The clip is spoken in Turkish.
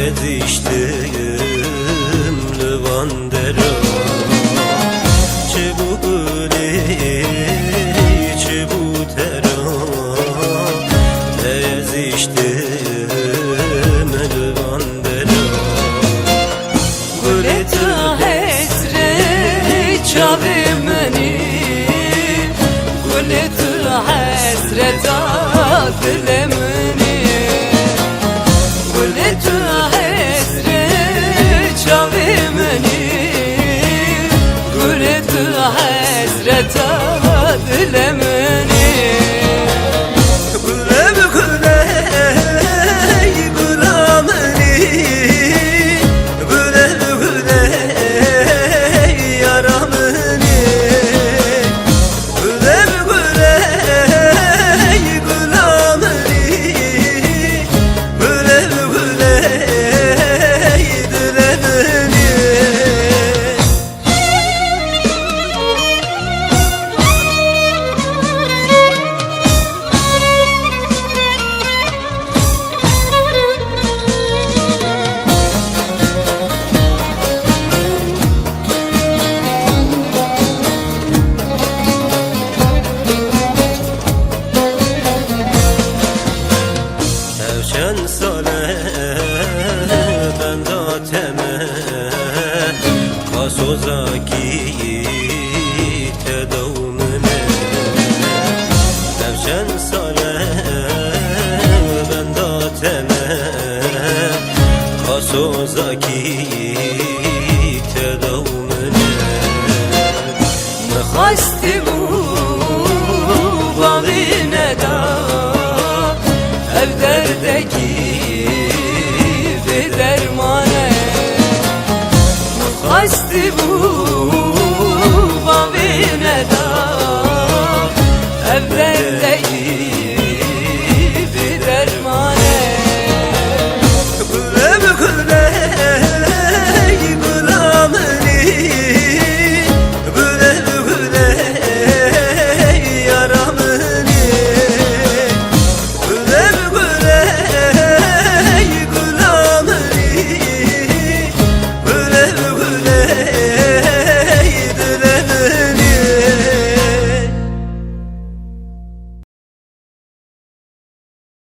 eziştim Levandera Çebuli çebutera eziştim Levandera Guleta hesre çavimeni Guleta hasreta dilemeni Guleta hasre çavimeni Guleta hasreta dilemeni Evşen sale benda teme Kasozaki tedavmene Evşen sale benda teme Kasozaki tedavmene Mekhasti bu bağine da Ev derdeki bir dermane Mekhasti bu